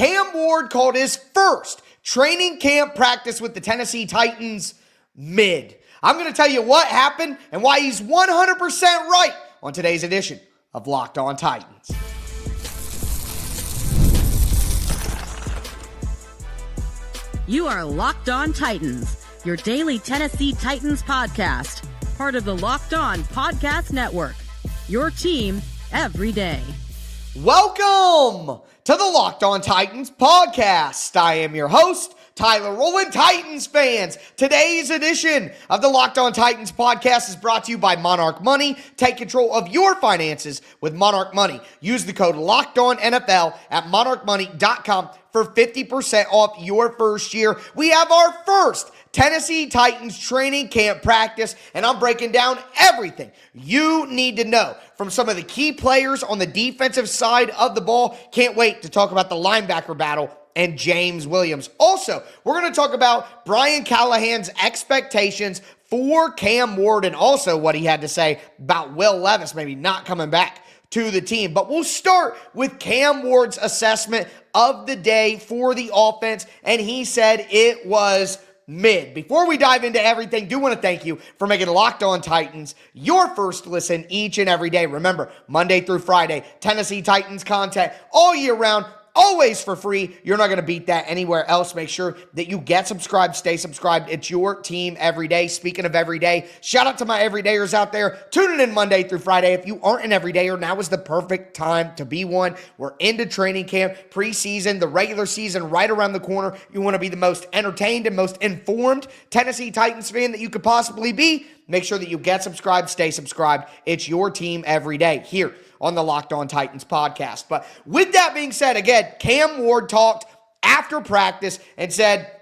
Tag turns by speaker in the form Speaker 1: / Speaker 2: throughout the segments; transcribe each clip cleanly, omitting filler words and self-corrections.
Speaker 1: Cam Ward called his first training camp practice with the Tennessee Titans mid. I'm going to tell you what happened and why he's 100% right on today's edition of Locked On Titans.
Speaker 2: You are Locked On Titans, your daily Tennessee Titans podcast, part of the Locked On Podcast Network, your team every day.
Speaker 1: Welcome to the Locked On Titans podcast. I am your host, Tyler Rowland. Titans fans, today's edition of the Locked On Titans podcast is brought to you by Monarch Money. Take control of your finances with Monarch Money. Use the code LOCKEDONNFL at monarchmoney.com for 50% off your first year. We have our first Tennessee Titans training camp practice, and I'm breaking down everything you need to know from some of the key players on the defensive side of the ball. Can't wait to talk about the linebacker battle and James Williams. Also, we're going to talk about Brian Callahan's expectations for Cam Ward and also what he had to say about Will Levis maybe not coming back to the team. But we'll start with Cam Ward's assessment of the day for the offense, and he said it was mid. Before we dive into everything, do want to thank you for making Locked On Titans your first listen each and every day. Remember, Monday through Friday, Tennessee Titans content all year round, always for free. You're not going to beat that anywhere else. Make sure that you get subscribed, stay subscribed. It's your team every day. Speaking of every day, shout out to my everydayers out there tuning in Monday through Friday. If you aren't an everydayer, now is the perfect time to be one. We're into training camp, preseason, the regular season right around the corner. You want to be the most entertained and most informed Tennessee Titans fan that you could possibly be. Make sure that you get subscribed, stay subscribed. It's your team every day here on the Locked On Titans podcast. But with that being said, again, Cam Ward talked after practice and said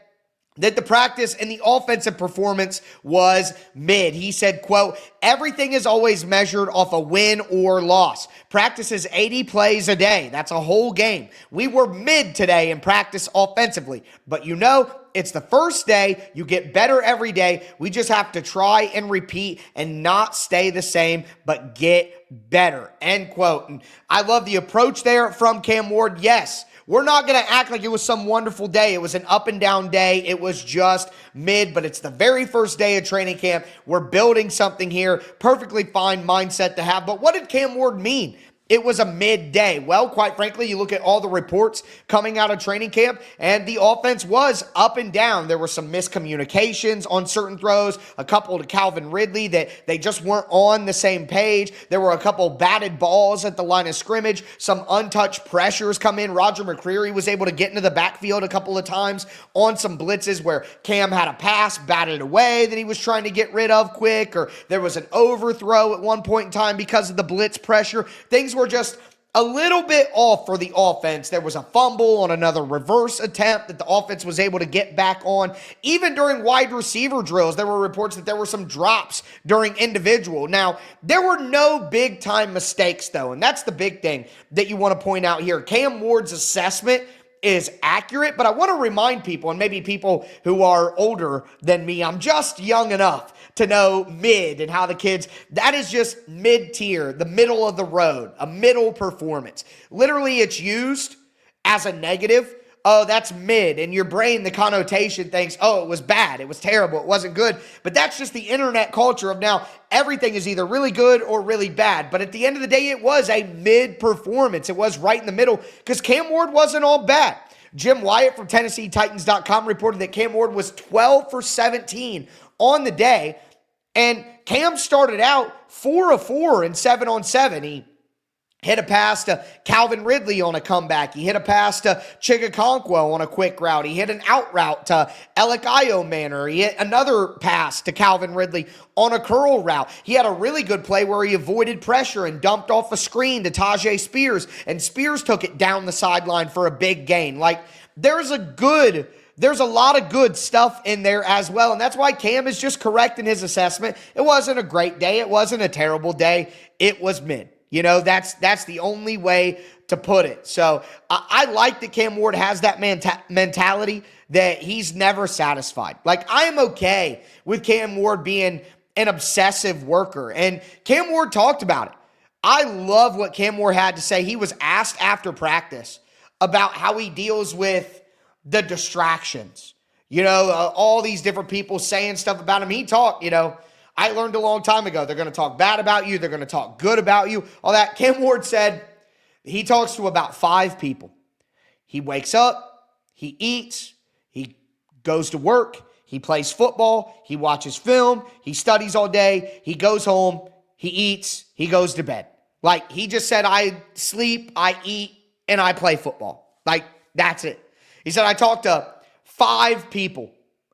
Speaker 1: that the practice and the offensive performance was mid. He said, quote, "Everything is always measured off a win or loss. Practice is 80 plays a day. That's a whole game. We were mid today in practice offensively, but you know, it's the first day. You get better every day. We just have to try and repeat and not stay the same, but get better," end quote. And I love the approach there from Cam Ward. Yes, we're not going to act like it was some wonderful day. It was an up and down day. It was just mid, but it's the very first day of training camp. We're building something here. Perfectly fine mindset to have. But what did Cam Ward mean? It was a midday. Well, quite frankly, you look at all the reports coming out of training camp, and the offense was up and down. There were some miscommunications on certain throws, a couple to Calvin Ridley that they just weren't on the same page. There were a couple batted balls at the line of scrimmage, some untouched pressures come in. Roger McCreary was able to get into the backfield a couple of times on some blitzes where Cam had a pass batted away that he was trying to get rid of quick, or there was an overthrow at one point in time because of the blitz pressure. Things were just a little bit off for the offense. There was a fumble on another reverse attempt that the offense was able to get back on. Even during wide receiver drills, there were reports that there were some drops during individual. Now, there were no big time mistakes though, and that's the big thing that you want to point out here. Cam Ward's assessment is accurate, but I want to remind people, and maybe people who are older than me, I'm just young enough to know mid and how the kids, that is just mid-tier, the middle of the road, a middle performance. Literally, it's used as a negative. Oh, that's mid. In your brain, the connotation thinks, oh, it was bad, it was terrible, it wasn't good. But that's just the internet culture of now everything is either really good or really bad. But at the end of the day, it was a mid performance. It was right in the middle because Cam Ward wasn't all bad. Jim Wyatt from TennesseeTitans.com reported that Cam Ward was 12 for 17 on the day. And Cam started out 4 of 4 in 7-on-7. He hit a pass to Calvin Ridley on a comeback. He hit a pass to Chig Okonkwo on a quick route. He hit an out route to Alec Manor. He hit another pass to Calvin Ridley on a curl route. He had a really good play where he avoided pressure and dumped off a screen to Tajay Spears, and Spears took it down the sideline for a big gain. Like, there's a lot of good stuff in there as well, and that's why Cam is just correct in his assessment. It wasn't a great day. It wasn't a terrible day. It was mid. You know, that's the only way to put it. So I like that Cam Ward has that mentality that he's never satisfied. Like, I am okay with Cam Ward being an obsessive worker, and Cam Ward talked about it. I love what Cam Ward had to say. He was asked after practice about how he deals with the distractions. All these different people saying stuff about him. He talked, I learned a long time ago, they're going to talk bad about you. They're going to talk good about you. All that. Cam Ward said he talks to about 5 people. He wakes up, he eats, he goes to work, he plays football, he watches film, he studies all day, he goes home, he eats, he goes to bed. Like, he just said, I sleep, I eat, and I play football. Like, that's it. He said, I talk to 5 people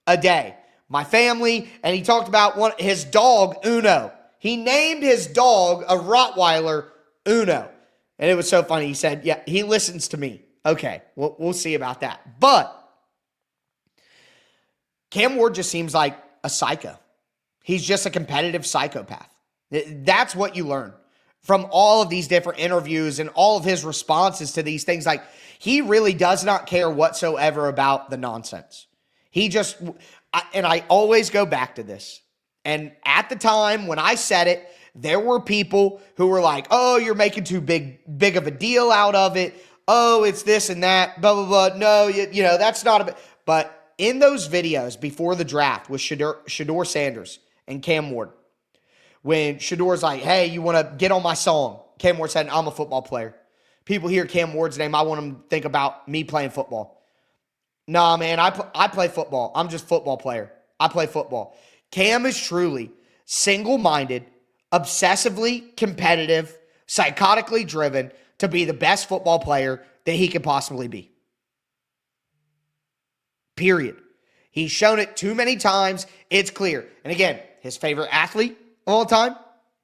Speaker 1: a day. My family, and he talked about his dog, Uno. He named his dog, a Rottweiler, Uno. And it was so funny. He said, yeah, he listens to me. Okay, we'll see about that. But Cam Ward just seems like a psycho. He's just a competitive psychopath. That's what you learn from all of these different interviews and all of his responses to these things. Like, he really does not care whatsoever about the nonsense. And I always go back to this. And at the time when I said it, there were people who were like, oh, you're making too big of a deal out of it. Oh, it's this and that, blah, blah, blah. No, that's not a bit. But in those videos before the draft with Shedeur Sanders and Cam Ward, when Shedor's like, hey, you want to get on my song? Cam Ward said, I'm a football player. People hear Cam Ward's name, I want them to think about me playing football. Nah, man, I play football. I'm just a football player. I play football. Cam is truly single-minded, obsessively competitive, psychotically driven to be the best football player that he could possibly be. Period. He's shown it too many times. It's clear. And again, his favorite athlete of all time,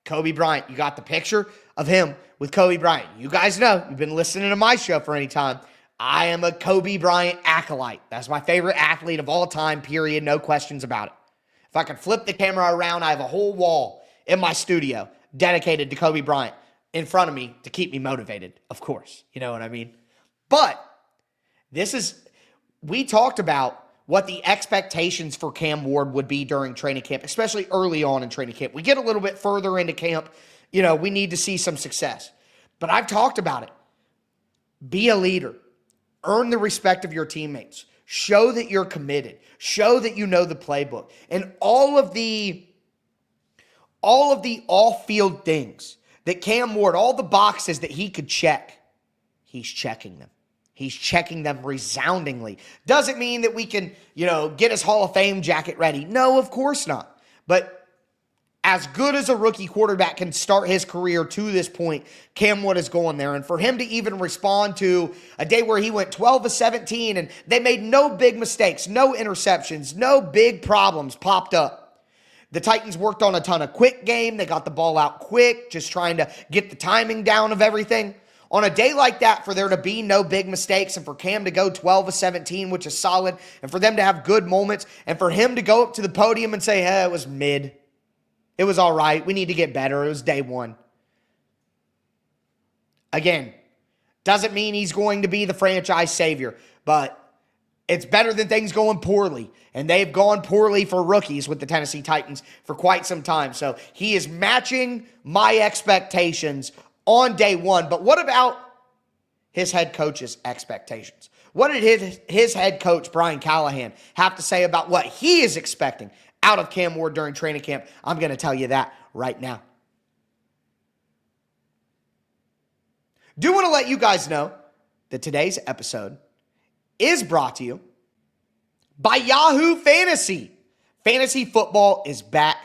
Speaker 1: Kobe Bryant. You got the picture of him with Kobe Bryant. You guys know, you've been listening to my show for any time. I am a Kobe Bryant acolyte. That's my favorite athlete of all time, period. No questions about it. If I could flip the camera around, I have a whole wall in my studio dedicated to Kobe Bryant in front of me to keep me motivated, of course. You know what I mean? But we talked about what the expectations for Cam Ward would be during training camp, especially early on in training camp. We get a little bit further into camp, we need to see some success. But I've talked about it. Be a leader. Earn the respect of your teammates. Show that you're committed. Show that you know the playbook. And all of the off-field things that Cam Ward, all the boxes that he could check, he's checking them. He's checking them resoundingly. Doesn't mean that we can, get his Hall of Fame jacket ready. No, of course not. But as good as a rookie quarterback can start his career to this point, Cam Ward is going there. And for him to even respond to a day where he went 12-17 and they made no big mistakes, no interceptions, no big problems popped up. The Titans worked on a ton of quick game. They got the ball out quick, just trying to get the timing down of everything. On a day like that, for there to be no big mistakes and for Cam to go 12-17, which is solid, and for them to have good moments, and for him to go up to the podium and say, hey, it was mid. It was all right. We need to get better. It was day one. Again, doesn't mean he's going to be the franchise savior, but it's better than things going poorly. And they've gone poorly for rookies with the Tennessee Titans for quite some time. So he is matching my expectations on day one. But what about his head coach's expectations? What did his head coach, Brian Callahan, have to say about what he is expecting out of Cam Ward during training camp? I'm going to tell you that right now. Do want to let you guys know that today's episode is brought to you by Yahoo Fantasy. Fantasy football is back.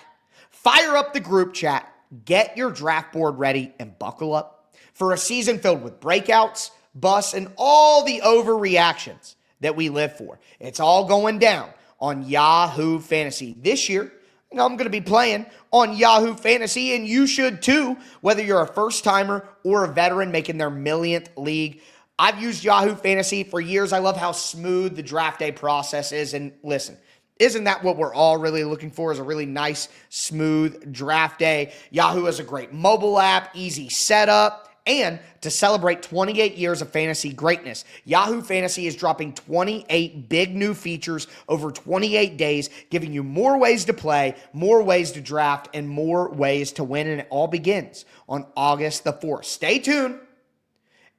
Speaker 1: Fire up the group chat, get your draft board ready, and buckle up for a season filled with breakouts, busts, and all the overreactions that we live for. It's all going down on Yahoo Fantasy. This year, I'm going to be playing on Yahoo Fantasy, and you should too, whether you're a first-timer or a veteran making their millionth league. I've used Yahoo Fantasy for years. I love how smooth the draft day process is. And listen, isn't that what we're all really looking for, is a really nice, smooth draft day? Yahoo has a great mobile app, easy setup. And to celebrate 28 years of fantasy greatness, Yahoo Fantasy is dropping 28 big new features over 28 days, giving you more ways to play, more ways to draft, and more ways to win. And it all begins on August the 4th. Stay tuned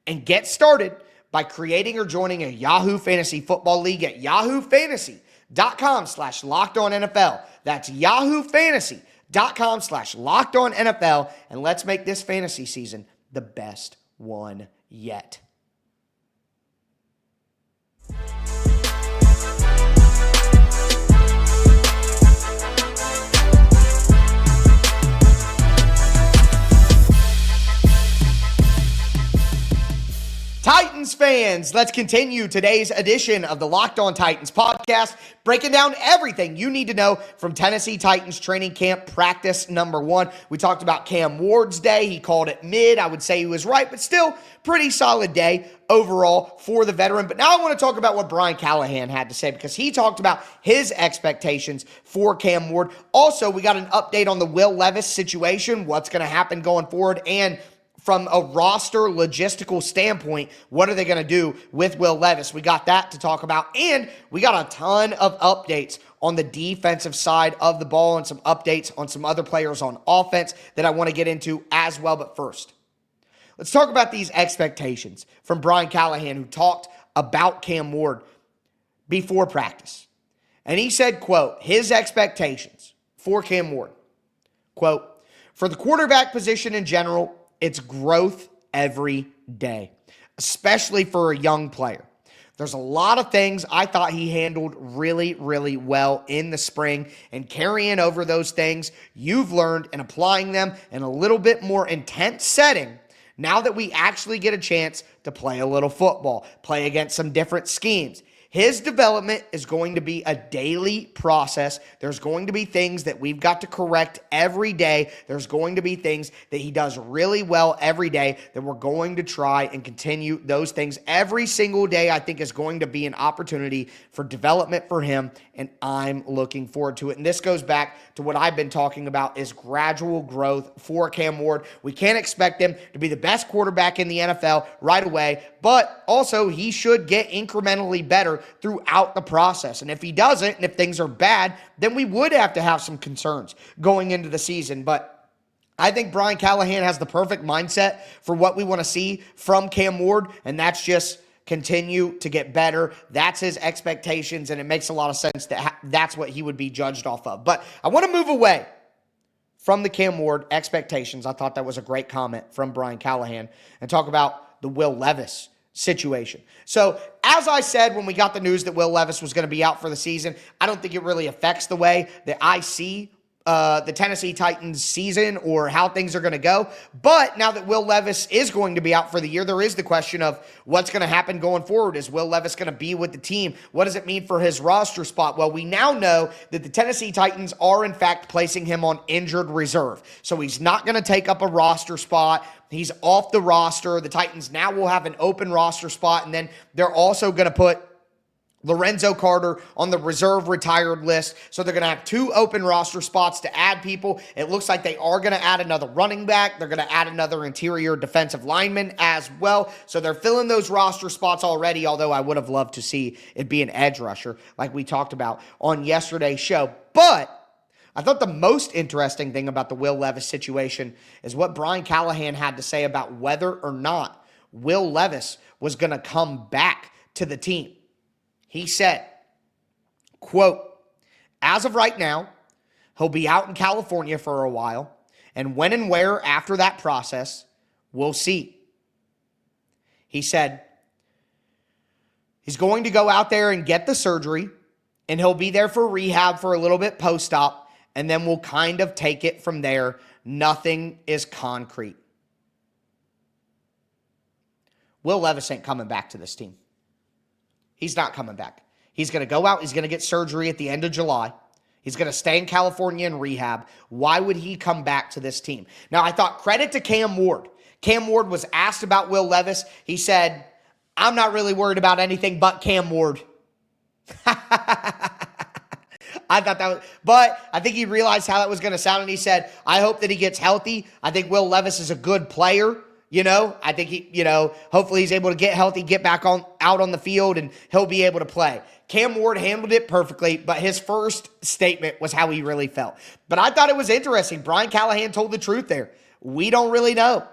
Speaker 1: and get started by creating or joining a Yahoo Fantasy Football League at yahoofantasy.com/LockedOnNFL. That's yahoofantasy.com/LockedOnNFL. And let's make this fantasy season the best one yet. Titans fans, let's continue today's edition of the Locked On Titans podcast, breaking down everything you need to know from Tennessee Titans training camp practice number 1. We talked about Cam Ward's day. He called it mid. I would say he was right, but still pretty solid day overall for the veteran. But now I want to talk about what Brian Callahan had to say, because he talked about his expectations for Cam Ward. Also, we got an update on the Will Levis situation, what's going to happen going forward, and from a roster logistical standpoint, what are they going to do with Will Levis? We got that to talk about, and we got a ton of updates on the defensive side of the ball and some updates on some other players on offense that I want to get into as well. But first, let's talk about these expectations from Brian Callahan, who talked about Cam Ward before practice. And he said, quote, his expectations for Cam Ward, quote, for the quarterback position in general, it's growth every day, especially for a young player. There's a lot of things I thought he handled really, really well in the spring, and carrying over those things you've learned and applying them in a little bit more intense setting now that we actually get a chance to play a little football, play against some different schemes. His development is going to be a daily process. There's going to be things that we've got to correct every day. There's going to be things that he does really well every day that we're going to try and continue those things every single day. I think is going to be an opportunity for development for him, and I'm looking forward to it. And this goes back to what I've been talking about, is gradual growth for Cam Ward. We can't expect him to be the best quarterback in the NFL right away, but also he should get incrementally better throughout the process. And if he doesn't, and if things are bad, then we would have to have some concerns going into the season. But I think Brian Callahan has the perfect mindset for what we want to see from Cam Ward, and that's just continue to get better. That's his expectations, and it makes a lot of sense that that's what he would be judged off of. But I want to move away from the Cam Ward expectations. I thought that was a great comment from Brian Callahan, and talk about the Will Levis situation. So, as I said, when we got the news that Will Levis was going to be out for the season, I don't think it really affects the way that I see the Tennessee Titans season or how things are going to go. But now that Will Levis is going to be out for the year, there is the question of what's going to happen going forward. Is Will Levis going to be with the team? What does it mean for his roster spot? Well, we now know that the Tennessee Titans are in fact placing him on injured reserve. So he's not going to take up a roster spot. He's off the roster. The Titans now will have an open roster spot, and then they're also going to put Lorenzo Carter on the reserve retired list. So they're going to have 2 open roster spots to add people. It looks like they are going to add another running back. They're going to add another interior defensive lineman as well. So they're filling those roster spots already, although I would have loved to see it be an edge rusher like we talked about on yesterday's show. But I thought the most interesting thing about the Will Levis situation is what Brian Callahan had to say about whether or not Will Levis was going to come back to the team. He said, quote, as of right now, he'll be out in California for a while, and when and where after that process, we'll see. He said he's going to go out there and get the surgery, and he'll be there for rehab for a little bit post-op, and then we'll kind of take it from there. Nothing is concrete. Will Levis ain't coming back to this team. He's not coming back. He's going to go out. He's going to get surgery at the end of July. He's going to stay in California in rehab. Why would he come back to this team? Now, I thought credit to Cam Ward. Cam Ward was asked about Will Levis. He said, I'm not really worried about anything but Cam Ward. I thought that was, but I think he realized how that was going to sound, and he said, I hope that he gets healthy. I think Will Levis is a good player. I think he, hopefully he's able to get healthy, get back out on the field, and he'll be able to play. Cam Ward handled it perfectly, but his first statement was how he really felt. But I thought it was interesting. Brian Callahan told the truth there. We don't really know.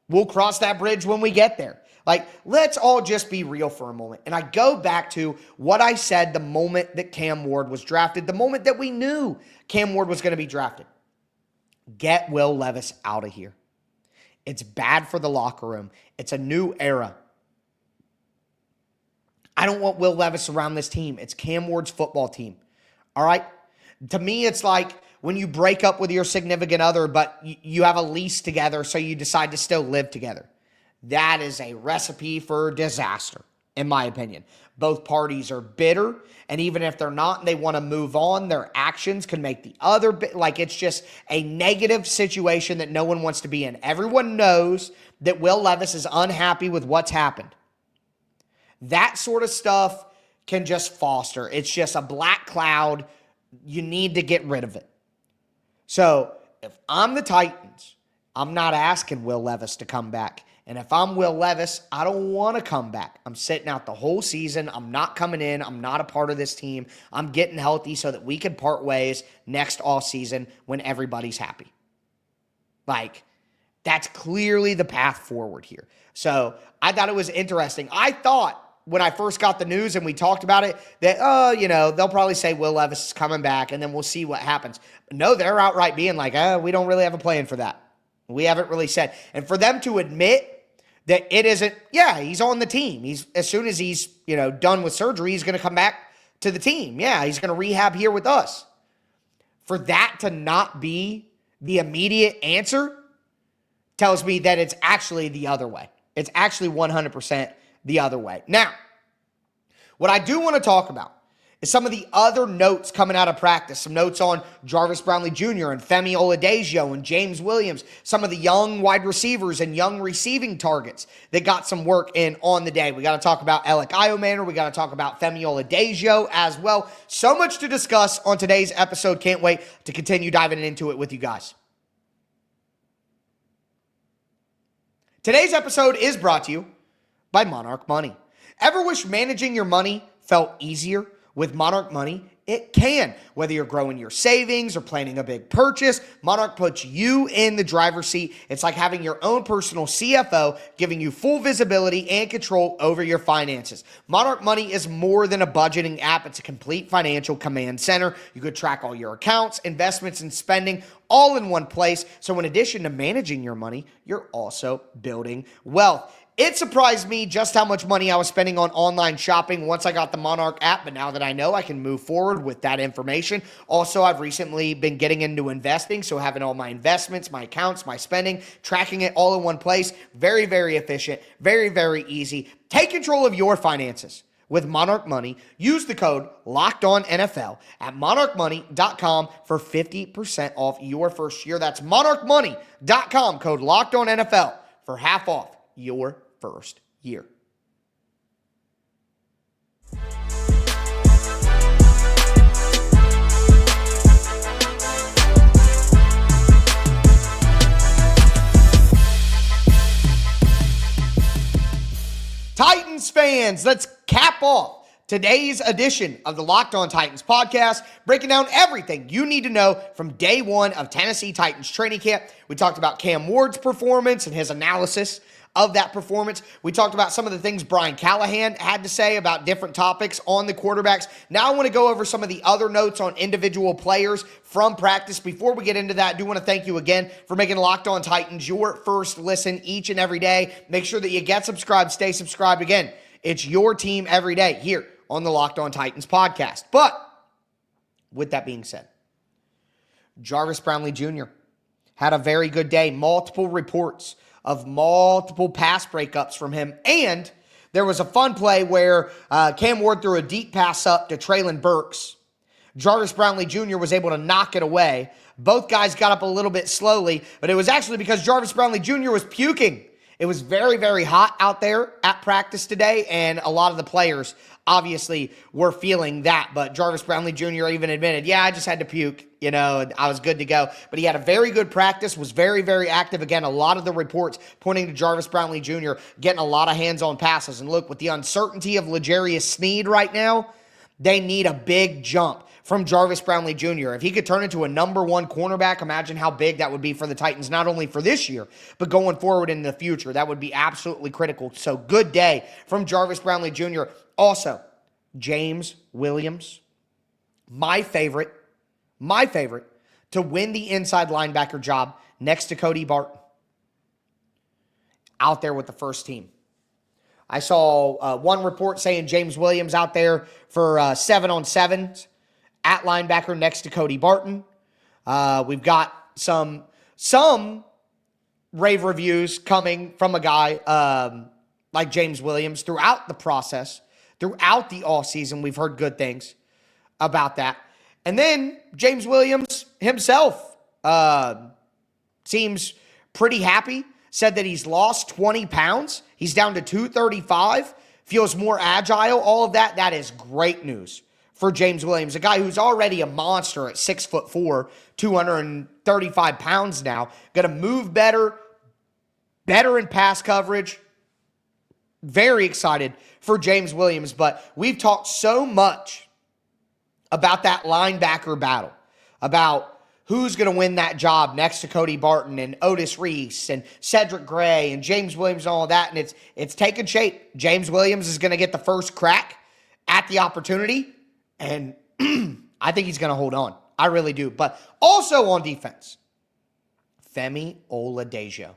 Speaker 1: We'll cross that bridge when we get there. Like, let's all just be real for a moment. And I go back to what I said the moment that Cam Ward was drafted, the moment that we knew Cam Ward was going to be drafted. Get Will Levis out of here. It's bad for the locker room. It's a new era. I don't want Will Levis around this team. It's Cam Ward's football team. All right? To me, it's like when you break up with your significant other, but you have a lease together, so you decide to still live together. That is a recipe for disaster, in my opinion. Both parties are bitter, and even if they're not and they want to move on, their actions can make the other like it's just a negative situation that no one wants to be in. Everyone knows that Will Levis is unhappy with what's happened. That sort of stuff can just foster. It's just a black cloud. You need to get rid of it. So if I'm the Titans, I'm not asking Will Levis to come back. And if I'm Will Levis, I don't want to come back. I'm sitting out the whole season. I'm not coming in. I'm not a part of this team. I'm getting healthy so that we can part ways next offseason when everybody's happy. Like, that's clearly the path forward here. So I thought it was interesting. I thought when I first got the news and we talked about it that, they'll probably say Will Levis is coming back and then we'll see what happens. No, they're outright being like, we don't really have a plan for that. We haven't really said. And for them to admit that it isn't, he's on the team. As soon as he's, done with surgery, he's going to come back to the team. Yeah, he's going to rehab here with us. For that to not be the immediate answer tells me that it's actually the other way. It's actually 100% the other way. Now, what I do want to talk about is some of the other notes coming out of practice. Some notes on Jarvis Brownlee Jr. and Femi Oladejo and James Williams. Some of the young wide receivers and young receiving targets that got some work in on the day. We got to talk about Alec Iomanor. We got to talk about Femi Oladejo as well. So much to discuss on today's episode. Can't wait to continue diving into it with you guys. Today's episode is brought to you by Monarch Money. Ever wish managing your money felt easier? With Monarch Money, it can. Whether you're growing your savings or planning a big purchase, Monarch puts you in the driver's seat. It's like having your own personal CFO, giving you full visibility and control over your finances. Monarch Money is more than a budgeting app. It's a complete financial command center. You could track all your accounts, investments, and spending all in one place. So in addition to managing your money, you're also building wealth. It surprised me just how much money I was spending on online shopping once I got the Monarch app, but now that I know, I can move forward with that information. Also, I've recently been getting into investing, so having all my investments, my accounts, my spending, tracking it all in one place, very, very efficient, very, very easy. Take control of your finances with Monarch Money. Use the code LOCKEDONNFL at monarchmoney.com for 50% off your first year. That's monarchmoney.com, code LOCKEDONNFL for half off your first year. Titans fans, let's cap off today's edition of the Locked On Titans podcast, breaking down everything you need to know from day one of Tennessee Titans training camp. We talked about Cam Ward's performance and his analysis of that performance. We talked about some of the things Brian Callahan had to say about different topics on the quarterbacks. Now I want to go over some of the other notes on individual players from practice. Before we get into that, I do want to thank you again for making Locked On Titans your first listen each and every day. Make sure that you get subscribed, stay subscribed. Again, it's your team every day here on the Locked On Titans podcast. But with that being said, Jarvis Brownlee Jr. had a very good day. Multiple reports of multiple pass breakups from him. And there was a fun play where Cam Ward threw a deep pass up to Treylon Burks. Jarvis Brownlee Jr. was able to knock it away. Both guys got up a little bit slowly, but it was actually because Jarvis Brownlee Jr. was puking. It was very, very hot out there at practice today, and a lot of the players obviously were feeling that. But Jarvis Brownlee Jr. even admitted, I just had to puke. I was good to go. But he had a very good practice, was very, very active. Again, a lot of the reports pointing to Jarvis Brownlee Jr. getting a lot of hands-on passes. And look, with the uncertainty of L'Jarius Sneed right now, they need a big jump from Jarvis Brownlee Jr. If he could turn into a number one cornerback, imagine how big that would be for the Titans, not only for this year, but going forward in the future. That would be absolutely critical. So good day from Jarvis Brownlee Jr. Also, James Williams, my favorite to win the inside linebacker job next to Cody Barton, out there with the first team. I saw one report saying James Williams out there for 7-on-7s at linebacker next to Cody Barton. We've got some rave reviews coming from a guy like James Williams throughout the process, throughout the offseason. We've heard good things about that. And then James Williams himself seems pretty happy, said that he's lost 20 pounds. He's down to 235, feels more agile, all of that. That is great news for James Williams, a guy who's already a monster at 6'4", 235 pounds now. Going to move better in pass coverage. Very excited for James Williams, but we've talked so much about that linebacker battle, about who's going to win that job next to Cody Barton and Otis Reese and Cedric Gray and James Williams and all of that, and it's taken shape. James Williams is going to get the first crack at the opportunity, and I think he's going to hold on. I really do. But also on defense, Femi Oladejo.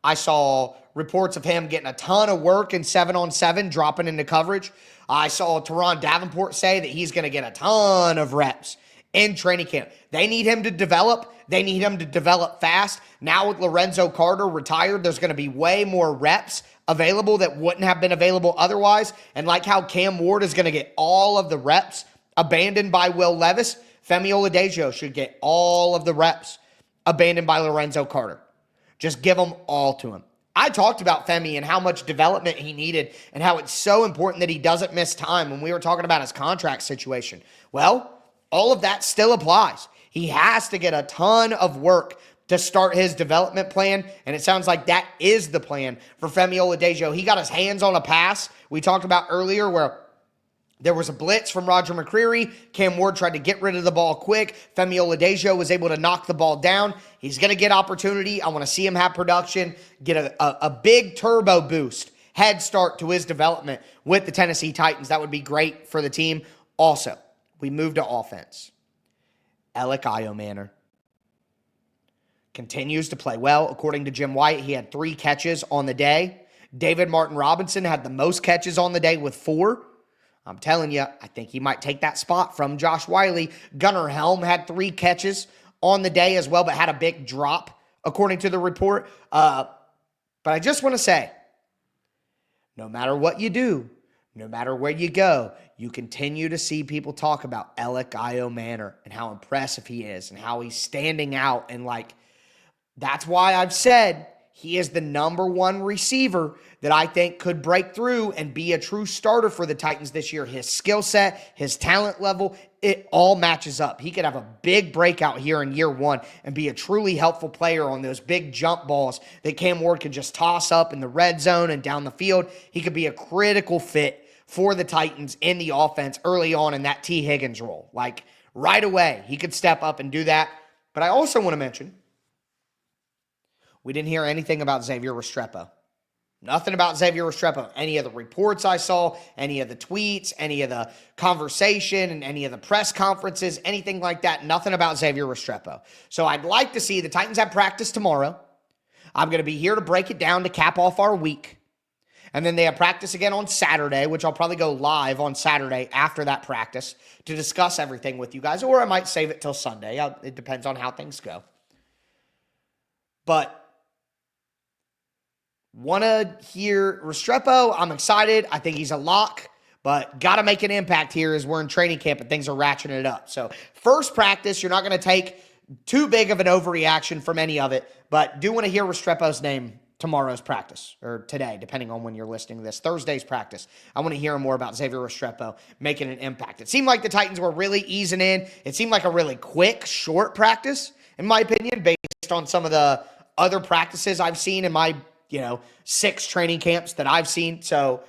Speaker 1: I saw reports of him getting a ton of work in 7-on-7, dropping into coverage. I saw Teron Davenport say that he's going to get a ton of reps in training camp. They need him to develop. They need him to develop fast. Now with Lorenzo Carter retired, there's going to be way more reps available that wouldn't have been available otherwise. And like how Cam Ward is going to get all of the reps abandoned by Will Levis, Femi Oladejo should get all of the reps abandoned by Lorenzo Carter. Just give them all to him. I talked about Femi and how much development he needed and how it's so important that he doesn't miss time when we were talking about his contract situation. Well, all of that still applies. He has to get a ton of work to start his development plan, and it sounds like that is the plan for Femi Oladejo. He got his hands on a pass we talked about earlier where there was a blitz from Roger McCreary. Cam Ward tried to get rid of the ball quick. Femi Oladejo was able to knock the ball down. He's going to get opportunity. I want to see him have production, get a big turbo boost, head start to his development with the Tennessee Titans. That would be great for the team. Also, we move to offense. Alec Iomanner continues to play well. According to Jim White, he had 3 catches on the day. David Martin Robinson had the most catches on the day with 4. I'm telling you, I think he might take that spot from Josh Wiley. Gunnar Helm had 3 catches on the day as well, but had a big drop, according to the report. But I just want to say, no matter what you do, no matter where you go, you continue to see people talk about Alec Iomanner and how impressive he is and how he's standing out. And that's why I've said he is the number 1 receiver that I think could break through and be a true starter for the Titans this year. His skill set, his talent level, it all matches up. He could have a big breakout here in year 1 and be a truly helpful player on those big jump balls that Cam Ward could just toss up in the red zone and down the field. He could be a critical fit for the Titans in the offense early on in that T. Higgins role. Right away, he could step up and do that. But I also want to mention, we didn't hear anything about Xavier Restrepo. Nothing about Xavier Restrepo. Any of the reports I saw, any of the tweets, any of the conversation, and any of the press conferences, anything like that. Nothing about Xavier Restrepo. So I'd like to see the Titans have practice tomorrow. I'm going to be here to break it down to cap off our week. And then they have practice again on Saturday, which I'll probably go live on Saturday after that practice to discuss everything with you guys. Or I might save it till Sunday. It depends on how things go. But want to hear Restrepo. I'm excited. I think he's a lock, but got to make an impact here as we're in training camp and things are ratcheting it up. So first practice, you're not going to take too big of an overreaction from any of it, but do want to hear Restrepo's name tomorrow's practice, or today, depending on when you're listening to this. Thursday's practice. I want to hear more about Xavier Restrepo making an impact. It seemed like the Titans were really easing in. It seemed like a really quick, short practice, in my opinion, based on some of the other practices I've seen in my 6 training camps that I've seen. So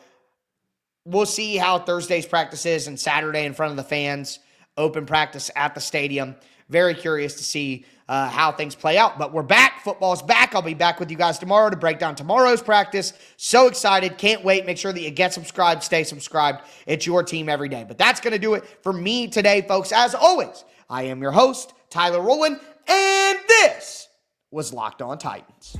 Speaker 1: we'll see how Thursday's practice is and Saturday in front of the fans open practice at the stadium. Very curious to see how things play out. But we're back. Football's back. I'll be back with you guys tomorrow to break down tomorrow's practice. So excited. Can't wait. Make sure that you get subscribed, stay subscribed. It's your team every day. But that's going to do it for me today, folks. As always, I am your host, Tyler Rowland, and this was Locked On Titans.